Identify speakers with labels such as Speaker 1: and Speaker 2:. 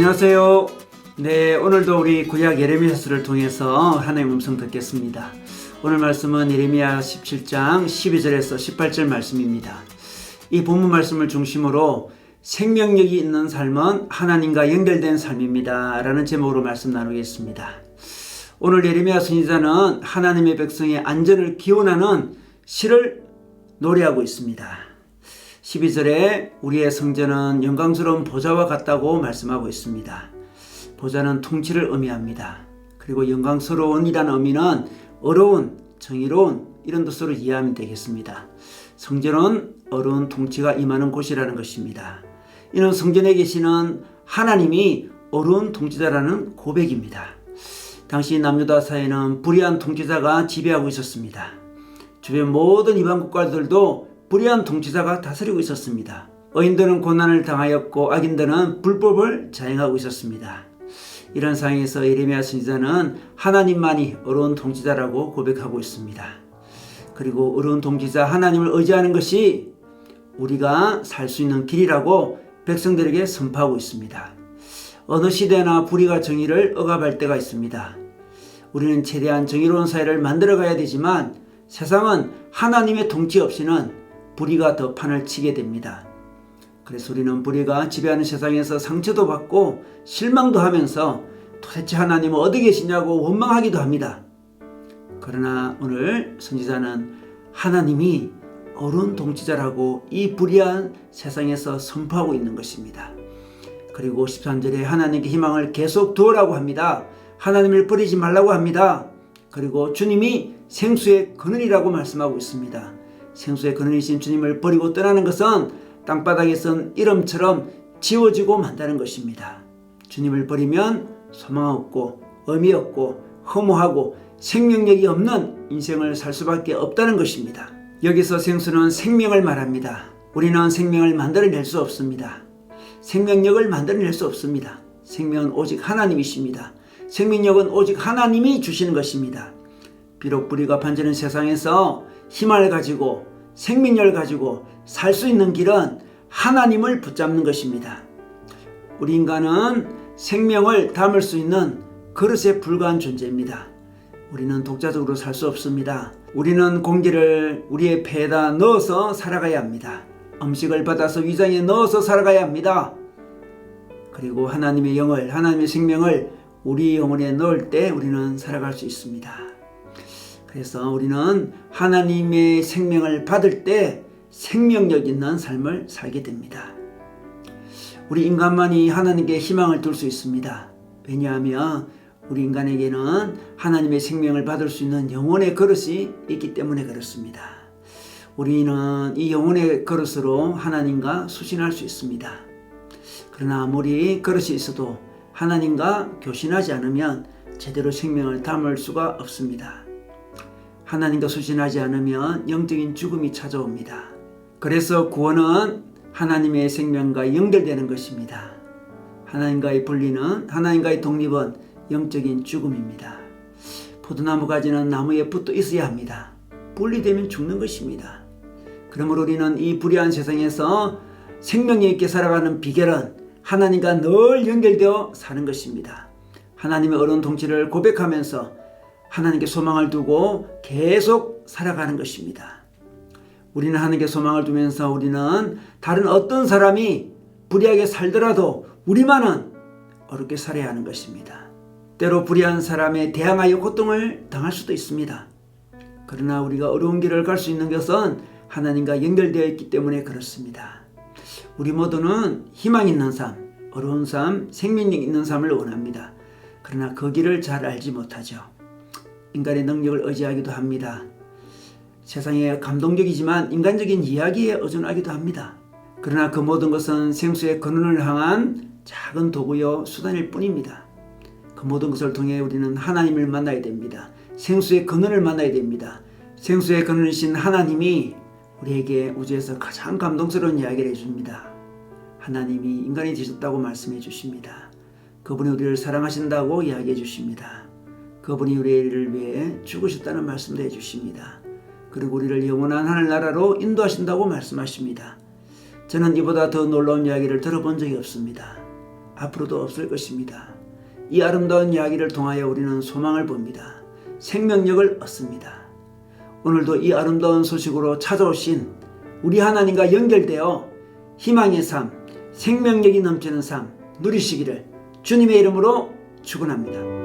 Speaker 1: 안녕하세요. 네, 오늘도 우리 구약 예레미야서를 통해서 하나님의 음성 듣겠습니다. 오늘 말씀은 예레미야 17장 12절에서 18절 말씀입니다. 이 본문 말씀을 중심으로 생명력이 있는 삶은 하나님과 연결된 삶입니다 라는 제목으로 말씀 나누겠습니다. 오늘 예레미야 선지자는 하나님의 백성의 안전을 기원하는 시를 노래하고 있습니다. 12절에 우리의 성전은 영광스러운 보좌와 같다고 말씀하고 있습니다. 보좌는 통치를 의미합니다. 그리고 영광스러운 이라는 의미는 어려운, 정의로운 이런 뜻으로 이해하면 되겠습니다. 성전은 어려운 통치가 임하는 곳이라는 것입니다. 이는 성전에 계시는 하나님이 어려운 통치자라는 고백입니다. 당시 남유다 사회는 불의한 통치자가 지배하고 있었습니다. 주변 모든 이방 국가들도 불의한 통치자가 다스리고 있었습니다. 의인들은 고난을 당하였고 악인들은 불법을 자행하고 있었습니다. 이런 상황에서 예레미야 선지자는 하나님만이 어려운 통치자라고 고백하고 있습니다. 그리고 어려운 통치자 하나님을 의지하는 것이 우리가 살 수 있는 길이라고 백성들에게 선포하고 있습니다. 어느 시대나 불의가 정의를 억압할 때가 있습니다. 우리는 최대한 정의로운 사회를 만들어가야 되지만 세상은 하나님의 통치 없이는 불의가 더 판을 치게 됩니다. 그래서 우리는 불의가 지배하는 세상에서 상처도 받고 실망도 하면서 도대체 하나님은 어디 계시냐고 원망하기도 합니다. 그러나 오늘 선지자는 하나님이 어려운 통치자라고 이 불의한 세상에서 선포하고 있는 것입니다. 그리고 13절에 하나님께 희망을 계속 두으라고 합니다. 하나님을 버리지 말라고 합니다. 그리고 주님이 생수의 근원이라고 말씀하고 있습니다. 생수의 근원이신 주님을 버리고 떠나는 것은 땅바닥에 쓴 이름처럼 지워지고 만다는 것입니다. 주님을 버리면 소망 없고 의미 없고 허무하고 생명력이 없는 인생을 살 수밖에 없다는 것입니다. 여기서 생수는 생명을 말합니다. 우리는 생명을 만들어낼 수 없습니다. 생명력을 만들어낼 수 없습니다. 생명은 오직 하나님이십니다. 생명력은 오직 하나님이 주시는 것입니다. 비록 불의가 번지는 세상에서 힘을 가지고 생명력을 가지고 살 수 있는 길은 하나님을 붙잡는 것입니다. 우리 인간은 생명을 담을 수 있는 그릇에 불과한 존재입니다. 우리는 독자적으로 살 수 없습니다. 우리는 공기를 우리의 폐에다 넣어서 살아가야 합니다. 음식을 받아서 위장에 넣어서 살아가야 합니다. 그리고 하나님의 영을, 하나님의 생명을 우리 영혼에 넣을 때 우리는 살아갈 수 있습니다. 그래서 우리는 하나님의 생명을 받을 때 생명력 있는 삶을 살게 됩니다. 우리 인간만이 하나님께 희망을 둘 수 있습니다. 왜냐하면 우리 인간에게는 하나님의 생명을 받을 수 있는 영혼의 그릇이 있기 때문에 그렇습니다. 우리는 이 영혼의 그릇으로 하나님과 수신할 수 있습니다. 그러나 아무리 그릇이 있어도 하나님과 교신하지 않으면 제대로 생명을 담을 수가 없습니다. 하나님과 수신하지 않으면 영적인 죽음이 찾아옵니다. 그래서 구원은 하나님의 생명과 연결되는 것입니다. 하나님과의 분리는, 하나님과의 독립은 영적인 죽음입니다. 포도나무 가지는 나무에 붙어 있어야 합니다. 분리되면 죽는 것입니다. 그러므로 우리는 이 불의한 세상에서 생명력 있게 살아가는 비결은 하나님과 늘 연결되어 사는 것입니다. 하나님의 어려운 통치를 고백하면서 하나님께 소망을 두고 계속 살아가는 것입니다. 우리는 하나님께 소망을 두면서 우리는 다른 어떤 사람이 불의하게 살더라도 우리만은 어렵게 살아야 하는 것입니다. 때로 불의한 사람에 대항하여 고통을 당할 수도 있습니다. 그러나 우리가 어려운 길을 갈 수 있는 것은 하나님과 연결되어 있기 때문에 그렇습니다. 우리 모두는 희망 있는 삶, 어려운 삶, 생명력 있는 삶을 원합니다. 그러나 그 길을 잘 알지 못하죠. 인간의 능력을 의지하기도 합니다. 세상에 감동적이지만 인간적인 이야기에 의존하기도 합니다. 그러나 그 모든 것은 생수의 근원을 향한 작은 도구요 수단일 뿐입니다. 그 모든 것을 통해 우리는 하나님을 만나야 됩니다. 생수의 근원을 만나야 됩니다. 생수의 근원이신 하나님이 우리에게 우주에서 가장 감동스러운 이야기를 해줍니다. 하나님이 인간이 되셨다고 말씀해 주십니다. 그분이 우리를 사랑하신다고 이야기해 주십니다. 그분이 우리를 위해 죽으셨다는 말씀도 해주십니다. 그리고 우리를 영원한 하늘나라로 인도하신다고 말씀하십니다. 저는 이보다 더 놀라운 이야기를 들어본 적이 없습니다. 앞으로도 없을 것입니다. 이 아름다운 이야기를 통하여 우리는 소망을 봅니다. 생명력을 얻습니다. 오늘도 이 아름다운 소식으로 찾아오신 우리 하나님과 연결되어 희망의 삶, 생명력이 넘치는 삶 누리시기를 주님의 이름으로 축원합니다.